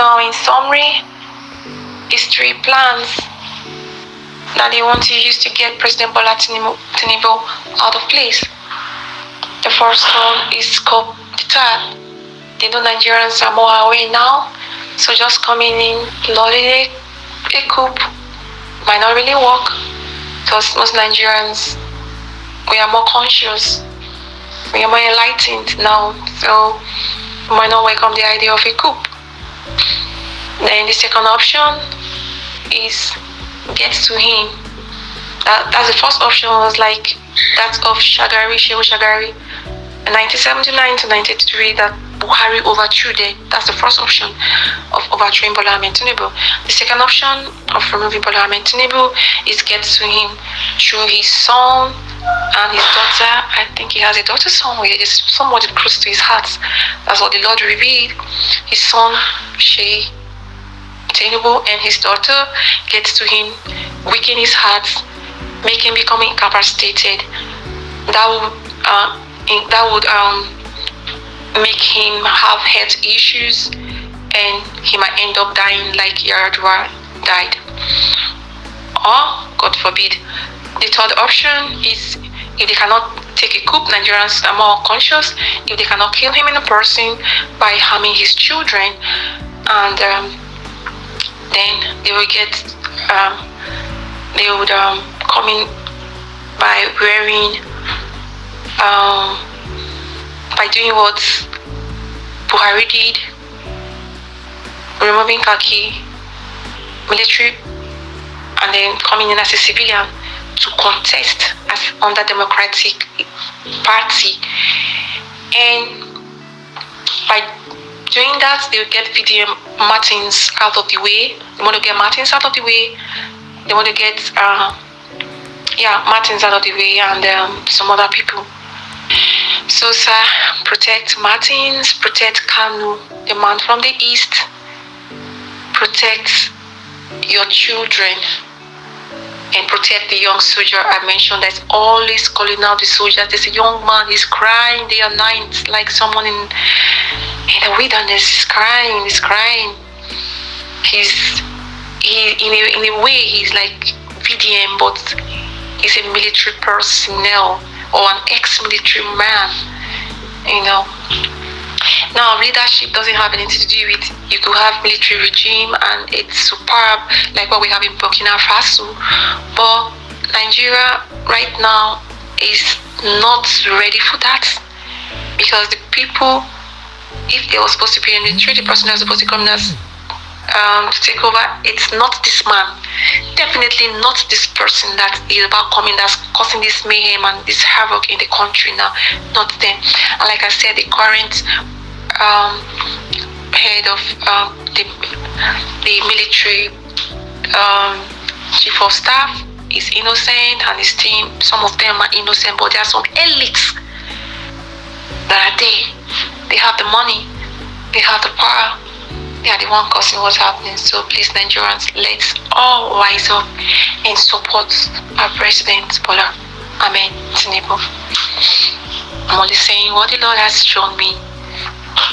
now, in summary, is 3 plans that they want to use to get President Bola Tinubu out of place. The first one is coup d'etat. They know Nigerians are more aware now, so just coming in, lauding a coup might not really work, because most Nigerians, we are more conscious, we are more enlightened now, so we might not welcome the idea of a coup. Then the second option is get to him. That's the first option, was like that of Shehu Shagari, 1979 to 1983, that Buhari overthrew there. That's the first option of overthrowing Bola Ahmed Tinubu. The second option of removing Bola Ahmed Tinubu is get to him through his son and his daughter. I think he has a daughter somewhere. It's somewhat close to his heart. That's what the Lord revealed. His son, Sheikh Tinubu, and his daughter gets to him, weaken his heart, make him become incapacitated. That would make him have health issues, and he might end up dying like Yaradua died. Or, God forbid, the third option is, if they cannot take a coup, Nigerians are more conscious, if they cannot kill him in person by harming his children, and then they will get, they would come in by wearing, by doing what Buhari did, removing khaki, military, and then coming in as a civilian to contest as under Democratic Party. And by doing that, they will get VDM Martins out of the way. They want to get Martins out of the way. They want to get Martins out of the way, and some other people. So, sir, protect Martins, protect Kanu, the man from the east, protect your children, and protect the young soldier I mentioned that's always calling out the soldiers. There's a young man, he's crying day and night, like someone in the wilderness. He's crying. In a way, he's like VDM, but he's a military personnel or an ex-military man, you know. Now, leadership doesn't have anything to do with, you could have military regime and it's superb, like what we have in Burkina Faso, but Nigeria right now is not ready for that, because the people, if they were supposed to be in the military, the person that was supposed to come as to take over, it's not this man, definitely not this person that is about coming, that's causing this mayhem and this havoc in the country now, not them. And like I said, the current head of the military chief of staff is innocent, and his team, some of them are innocent, but there are some elites that are there. They have the money, they have the power, they are the one causing what's happening. So please, Nigerians, let's all rise up and support our President Bola Ahmed Tinubu. I'm only saying what the Lord has shown me.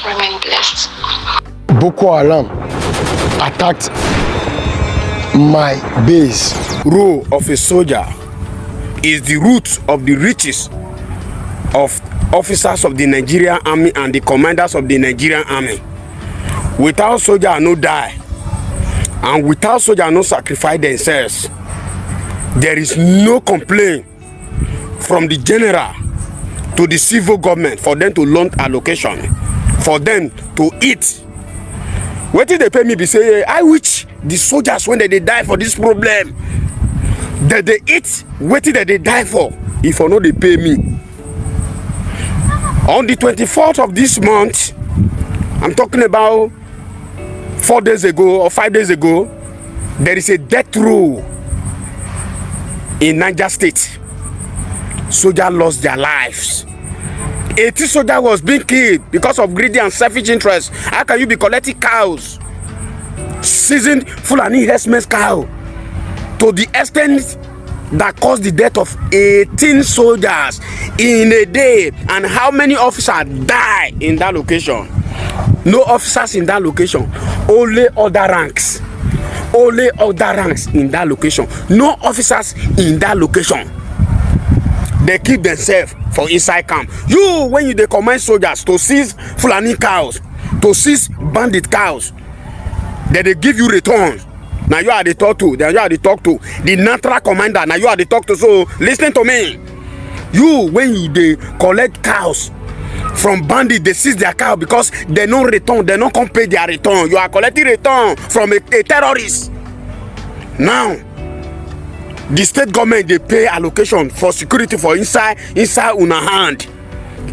Remain blessed. Boko Haram attacked my base. Role of a soldier is the root of the riches of officers of the Nigerian Army and the commanders of the Nigerian Army. Without soldier no die, and without soldier no sacrifice themselves, there is no complaint from the general to the civil government for them to launch allocation, for them to eat. What did they pay me? Be say, I wish the soldiers, when they die for this problem, that they eat, what did they die for? If or no, they pay me. On the 24th of this month, I'm talking about 4 days ago or 5 days ago, there is a death row in Niger State. Soldiers lost their lives. 80 soldiers was being killed because of greedy and selfish interest. How can you be collecting cows, seasoned Fulani herdsmen's cow, to the extent that caused the death of 18 soldiers in a day? And how many officers died in that location? No officers in that location. Only other ranks. Only other ranks in that location. No officers in that location. They keep themselves for inside camp. You, when you command soldiers to seize Fulani cows, to seize bandit cows, then they give you returns. Now you are the talk to. Then you are the talk to the natural commander. Now you are the talk to. So listen to me. You, when you collect cows from bandits, they seize their cow because they don't return. They don't come pay their return. You are collecting return from a terrorist. Now, the state government, they pay allocation for security for inside una hand.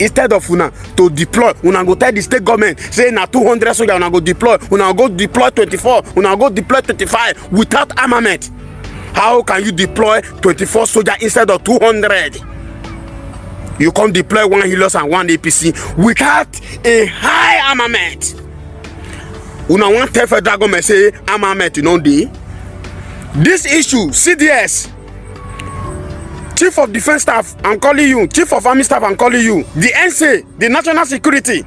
Instead of una to deploy, una go tell the state government say na 200 soldiers una go deploy, una go deploy 24, una go deploy 25 without armament. How can you deploy 24 soldiers instead of 200? You can't deploy 1 Helios and 1 APC without a high armament. Una want tell federal government say armament you know dey. This issue, CDS, Chief of Defense Staff, I'm calling you. Chief of Army Staff, I'm calling you. The NSA, the National Security.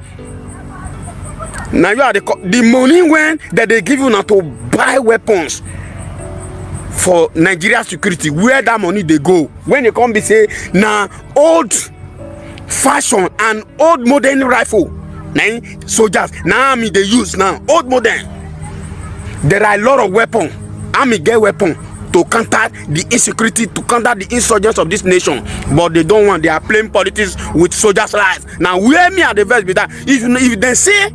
Now you are the money when that they give you now to buy weapons for Nigeria security. Where that money they go? When they come, they say now old fashion and old modern rifle. Now soldiers, now army they use now old modern. There are a lot of weapons. Army get weapon to counter the insecurity, to counter the insurgents of this nation, but they don't want. They are playing politics with soldiers' lives. Now where me at the verse be that if they say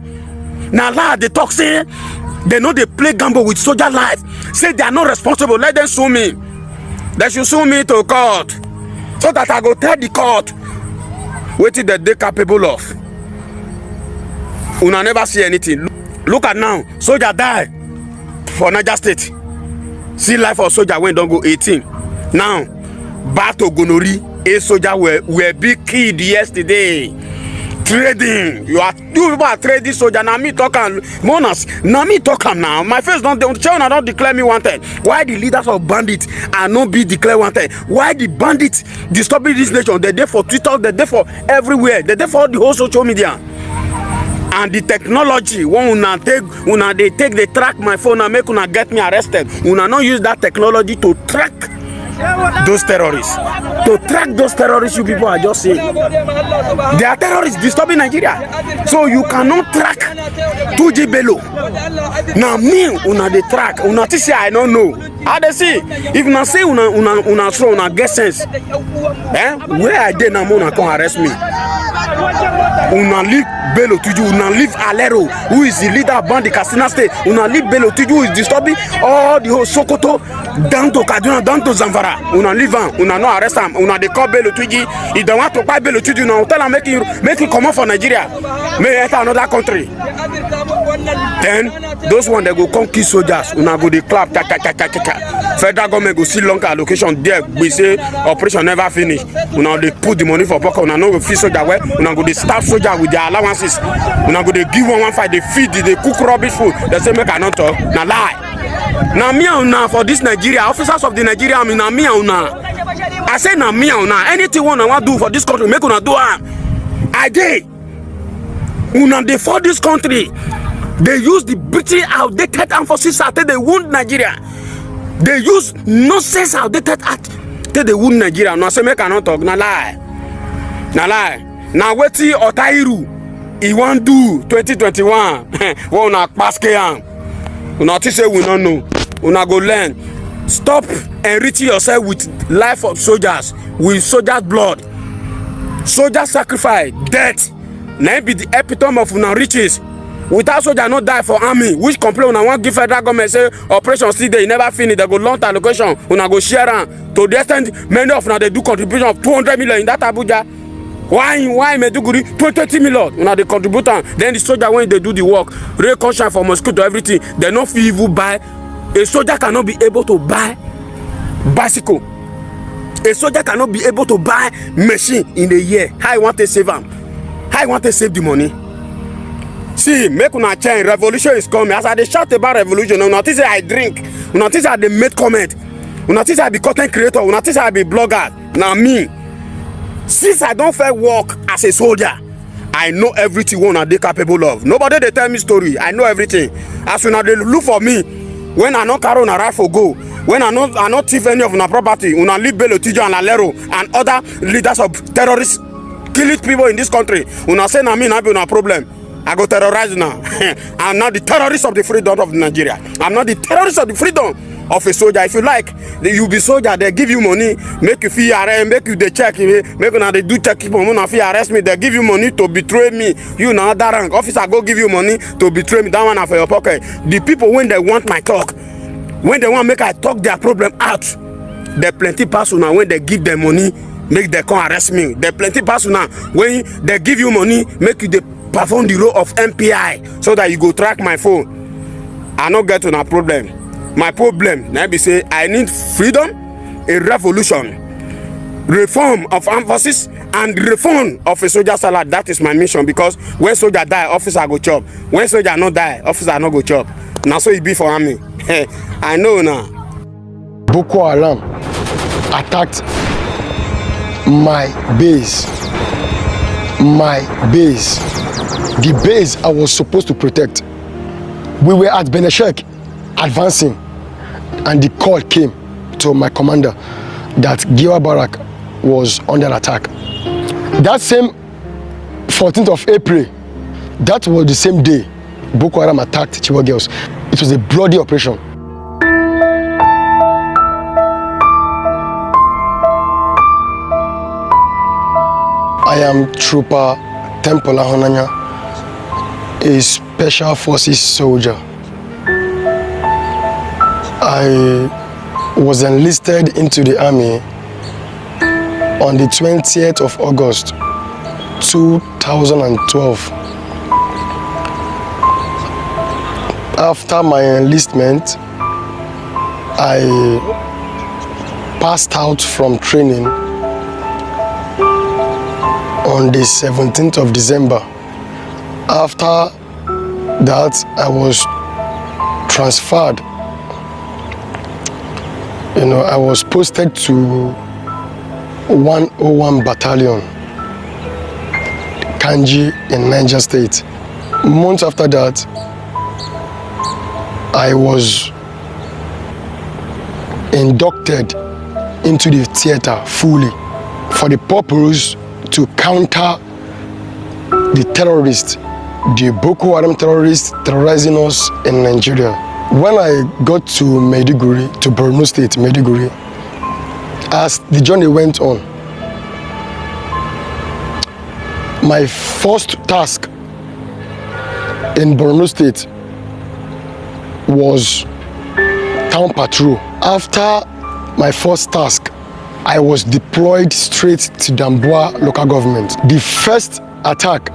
now lie, they talk say they know they play gamble with soldier life, say they are not responsible, let them sue me. They should sue me to court so that I go tell the court what is that they capable of. Una never see anything. Look at now, soldier die for Niger State. See life of soldier when don't go 18. Now, back to Gonori, a soldier were big kid yesterday. Trading. You people are trading soldier. Now me talking monas. Now me talking now. My face don't China don't declare me wanted. Why the leaders of bandits are not be declared wanted? Why the bandits disturbing this nation? They're there for Twitter, they're there for everywhere, they're there for the whole social media. And the technology, when they take the track my phone and make una get me arrested, una not use that technology to track those terrorists. To track those terrorists, you people are just saying they are terrorists disturbing Nigeria. So you cannot track 2G Bello. Now me, una the track, una say I don't know. How they see? If una say una throw, una get sense. Where I did now, una come arrest me. Una leave Bello Tuju, una leave Alero, who is the leader of Bandi Katsina State. Una leave Bello Tuju, who is disturbing all the whole Sokoto down to Kaduna, down to Zamfara. Una leave him, una no arrest him. Una they call Bello Tuju. If they want to buy Bello Tuju, now tell them make it come out for Nigeria, may enter another country. Then those one they go come kill soldiers. Una go the clap, federal government go see longer allocation there. We say operation never finish. Una they put the money for pocket. Una no go feed soldier well. Una go the staff soldier with their allowances. Una go they give one fight. They feed, they cook rubbish food. They say make I not talk. Na lie. Na me and una for this Nigeria officers of the Nigeria army. Na me and una. I say na me and una. Anything one I want do for this country, make una do am. I did. Una they for this country. They use the British outdated armed forces until they wound Nigeria. They use nonsense outdated act till they wound Nigeria. Now say make I not talk. Na lie. Na lie. Now wetin Otairu he want do 2021. We una paske am. Una say we don't know. Una go learn. Stop enriching yourself with life of soldiers, with soldiers' blood. Soldier sacrifice, death. Now be the epitome of una riches. Without soldier not die for army, which complain una want give federal government say operation still there, never finish, they go long allocation, una go share am. To the extent many of una they do contribution of 200 million in that Abuja. Why Meduguri 20 million? Una they contribute am. Then the soldier when they do the work, real conscience for mosquito everything, they not feel even buy. A soldier cannot be able to buy bicycle. A soldier cannot be able to buy machine in a year. How you want to save them? How you want to save the money? See, make una change. Revolution is coming. As I dey shout about revolution, una think say I drink. Una think say I dey make comment. Una think say I be content creator. Una think say I be blogger. Now me, since I don't fair work as a soldier, I know everything one they capable of. Nobody they tell me story. I know everything. As soon as they look for me, when I not carry on a rifle go, when I not thief any of my property, when I leave Bello Tijo and Alero and other leaders of terrorists killing people in this country, when I say I mean I be no problem. I go terrorize now. I'm not the terrorist of the freedom of Nigeria. I'm not the terrorist of the freedom of a soldier. If you like, you be soldier, they give you money, make you feel arrest, make you they check, make you they do check people, when I feel arrest me, they give you money to betray me. You know that rank. Officer go give you money to betray me. That one for your pocket. The people when they want my talk, when they want make I talk their problem out, they plenty person now when they give them money, make they come arrest me. They plenty person now when they give you money, make you they perform the role of MPI so that you go track my phone. I not get to no problem. My problem now be say I need freedom, a revolution, reform of armed forces, and reform of a soldier salary. That is my mission, because when soldier die, officer go chop. When soldier not die, officer not go chop. Now so it be for army. I know now. Boko Haram attacked my base. The base I was supposed to protect. We were at Beneshek advancing, and the call came to my commander that Giwa Barak was under attack. That same 14th of April, that was the same day Boko Haram attacked Chibok girls. It was a bloody operation. I am Trooper Tempola Honanya, a special forces soldier. I was enlisted into the army on the 20th of August 2012. After my enlistment, I passed out from training on the 17th of December. After that, I was transferred. I was posted to 101 Battalion, Kanji in Niger State. Months after that, I was inducted into the theater fully for the purpose to counter the terrorists, the Boko Haram terrorists terrorizing us in Nigeria. When I got to Maiduguri, to Borno State, Maiduguri, as the journey went on, my first task in Borno State was town patrol. After my first task, I was deployed straight to Damboa local government. The first attack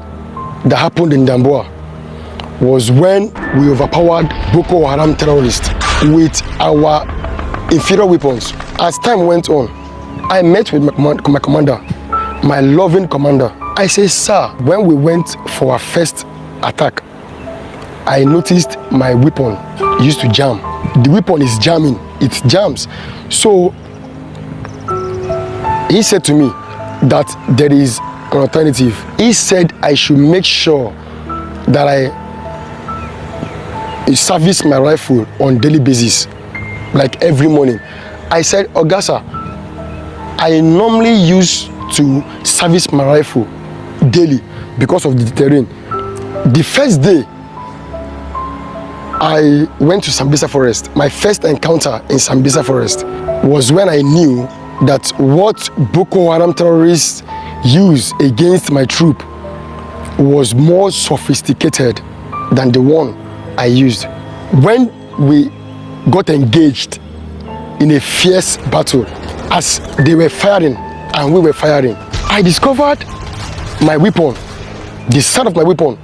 that happened in Damboa was when we overpowered Boko Haram terrorists with our inferior weapons. As time went on, I met with my commander, my loving commander. I said, sir, when we went for our first attack, I noticed my weapon used to jam. The weapon is jamming, it jams. So he said to me that there is an alternative. He said I should make sure that I service my rifle on daily basis, like every morning. I said, Ogasa, I normally used to service my rifle daily because of the terrain. The first day I went to Sambisa Forest, my first encounter in Sambisa Forest was when I knew that what Boko Haram terrorists use against my troop was more sophisticated than the one I used. When we got engaged in a fierce battle, as they were firing and we were firing, I discovered my weapon, the sound of my weapon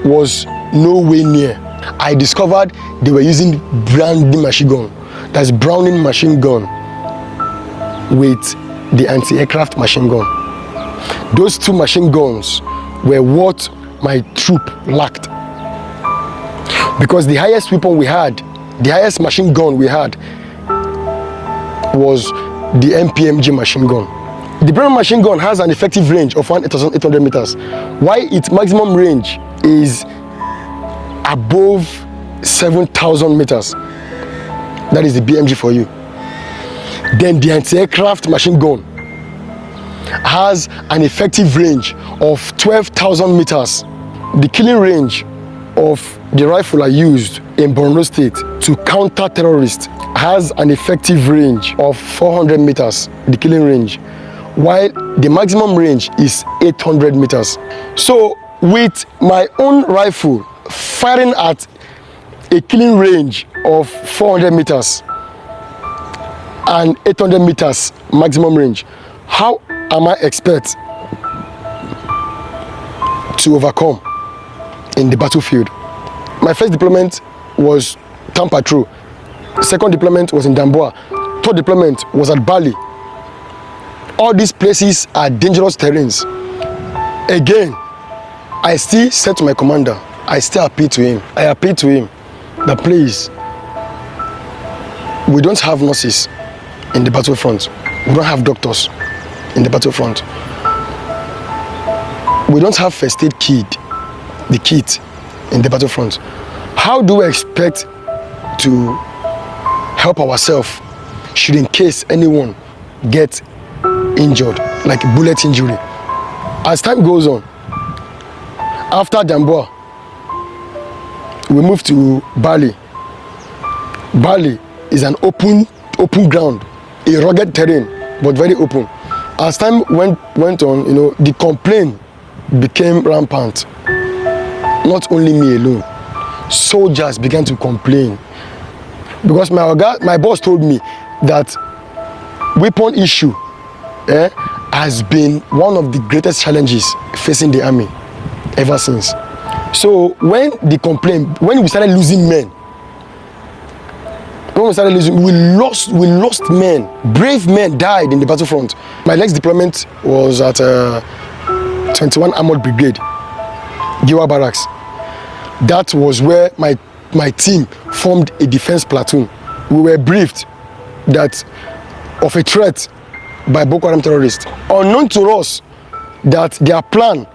was nowhere near. I discovered they were using Browning machine gun. That's Browning machine gun with the anti-aircraft machine gun. Those two machine guns were what my troop lacked. Because the highest weapon we had, the highest machine gun we had was the MPMG machine gun. The Brennan machine gun has an effective range of 1,800 meters, while its maximum range is above 7,000 meters. That is the BMG for you. Then the anti-aircraft machine gun has an effective range of 12,000 meters. The killing range of the rifle I used in Borno State to counter terrorists has an effective range of 400 meters, the killing range, while the maximum range is 800 meters. So with my own rifle firing at a killing range of 400 meters and 800 meters maximum range, how am I expect to overcome in the battlefield? My first deployment was Town Patrol. Second deployment was in Damboa. Third deployment was at Bali. All these places are dangerous terrains. Again, I still said to my commander, I still appeal to him. I appeal to him that please, we don't have nurses in the battlefront. We don't have doctors in the battlefront. We don't have first aid kit in the battlefront. How do we expect to help ourselves should in case anyone gets injured, like bullet injury? As time goes on, after Damboa, we moved to Bali. Bali is an open ground, a rugged terrain, but very open. As time went on, the complaint became rampant. Not only me alone, soldiers began to complain because my boss told me that weapon issue has been one of the greatest challenges facing the army ever since. So when we started losing men, we lost men. Brave men died in the battlefront. My next deployment was at 21 Armored Brigade, Giwa Barracks. That was where my team formed a defense platoon. We were briefed that of a threat by Boko Haram terrorists. Unknown to us that their plan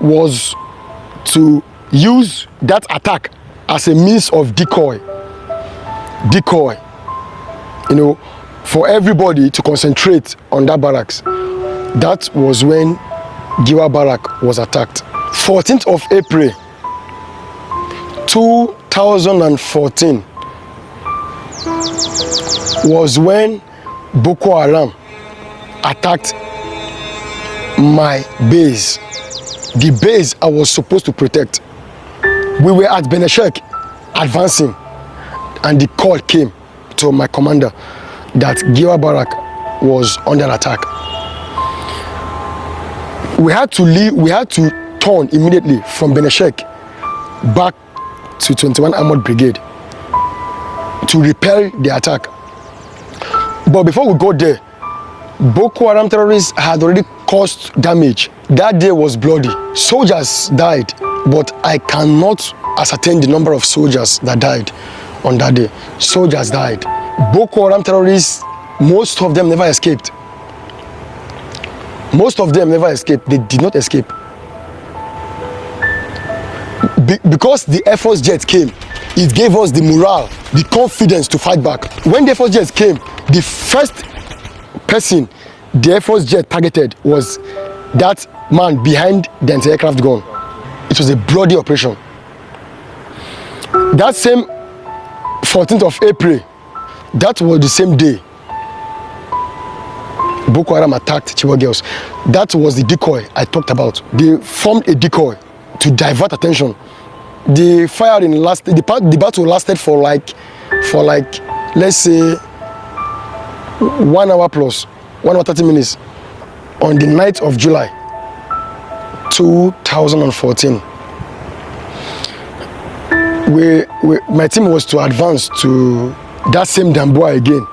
was to use that attack as a means of decoy, for everybody to concentrate on that barracks. That was when Giwa Barrack was attacked. 14th of April 2014 was when Boko Haram attacked my base, the base I was supposed to protect. We were at Beneshek advancing, and the call came to my commander that Giwa Barrack was under attack. We had to leave. We had to turn immediately from Beneshek back to 21 Armored Brigade to repel the attack. But before we got there, Boko Haram terrorists had already caused damage. That day was bloody. Soldiers died, but I cannot ascertain the number of soldiers that died on that day. Soldiers died. Boko Haram terrorists, most of them never escaped. Most of them never escaped. They did not escape. Because the Air Force jet came, it gave us the morale, the confidence to fight back. When the Air Force jet came, the first person the Air Force jet targeted was that man behind the anti-aircraft gun. It was a bloody operation. That same 14th of April, that was the same day Boko Haram attacked Chibok girls. That was the decoy I talked about. They formed a decoy to divert attention. The firing the battle lasted for like let's say 1 hour plus, 1 hour 30 minutes on the 9th of July 2014. My team was to advance to that same Damboa again.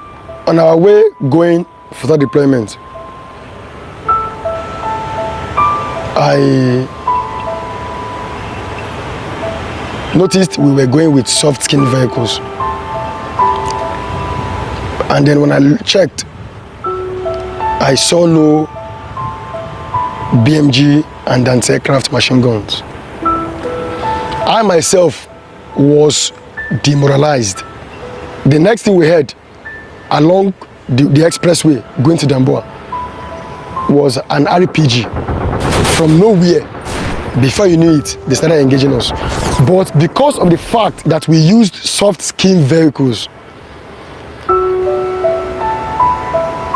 On our way going for that deployment, I noticed we were going with soft skin vehicles, and then when I checked, I saw no BMG and anti-aircraft machine guns. I myself was demoralized. The next thing we heard along the expressway going to Damboa was an RPG from nowhere. Before you knew it, they started engaging us. But because of the fact that we used soft-skin vehicles,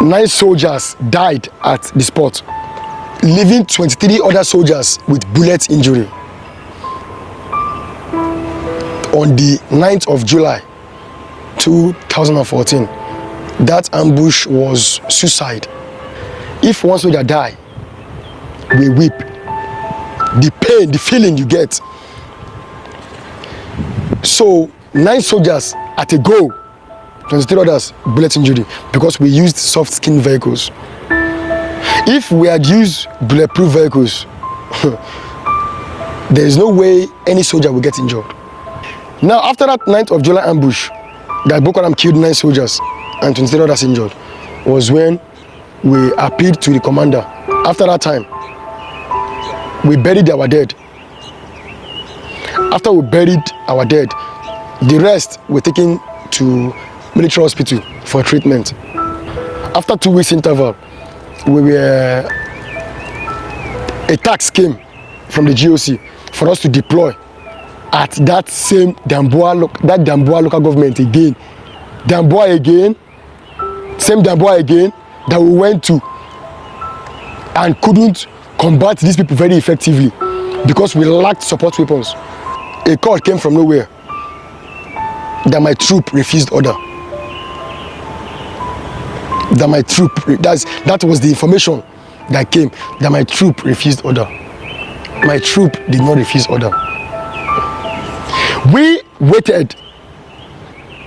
9 soldiers died at the spot, leaving 23 other soldiers with bullet injury. On the 9th of July 2014, that ambush was suicide. If one soldier die, we weep. The pain, the feeling you get. So 9 soldiers at a go, 23 others bullet injury because we used soft skin vehicles. If we had used bulletproof vehicles, there is no way any soldier will get injured. Now, after that 9th of July ambush, that Boko Haram killed 9 soldiers and 23 others injured, was when we appealed to the commander. After that time, we buried our dead. After we buried our dead, the rest were taken to military hospital for treatment. After 2 weeks interval, a tax came from the GOC for us to deploy at that same Damboa local government again. Damboa again, same Damboa again that we went to and couldn't combat these people very effectively because we lacked support weapons. A call came from nowhere that my troop refused order. That was the information that came, that my troop refused order. My troop did not refuse order. We waited.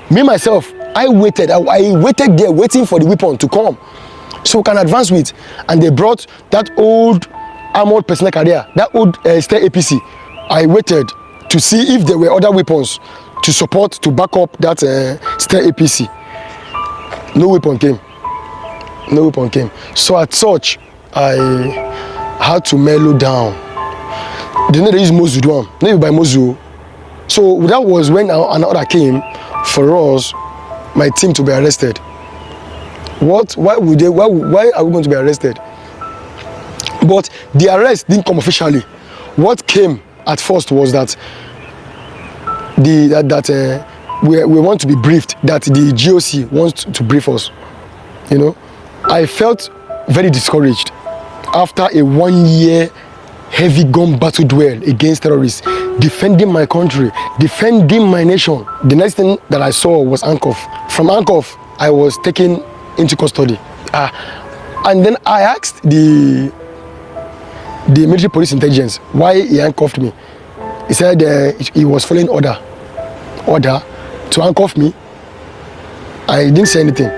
Me, myself, I waited. I waited there waiting for the weapon to come so we can advance with. And they brought that old armored personnel carrier, that old Star APC. I waited to see if there were other weapons to support, to back up that Star APC. No weapon came. No weapon came. So at such, I had to mellow down. They know they use Mozu Duam, maybe by Mozu. So that was when an order came for us, my team, to be arrested. What? Why are we going to be arrested? But the arrest didn't come officially. What came at first was that we want to be briefed, that the GOC wants to brief us. You know, I felt very discouraged after a 1-year heavy gun battle duel against terrorists, defending my country, defending my nation. The next thing that I saw was handcuff. From handcuff, I was taken into custody. And then I asked the military police intelligence why he handcuffed me. He said he was following order to handcuff me. I didn't say anything,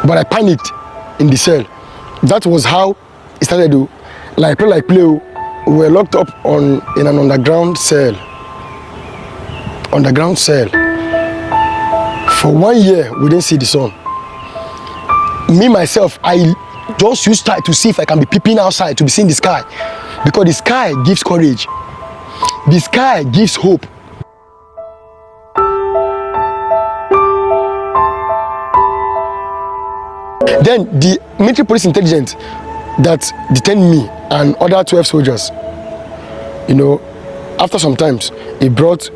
but I panicked in the cell. That was how it started to like play. We were locked up in an underground cell. For 1 year, we didn't see the sun. Me, myself, I just used to see if I can be peeping outside to be seeing the sky. Because the sky gives courage. The sky gives hope. Then the military police intelligence that detained me and other 12 soldiers, you know, after some times, he brought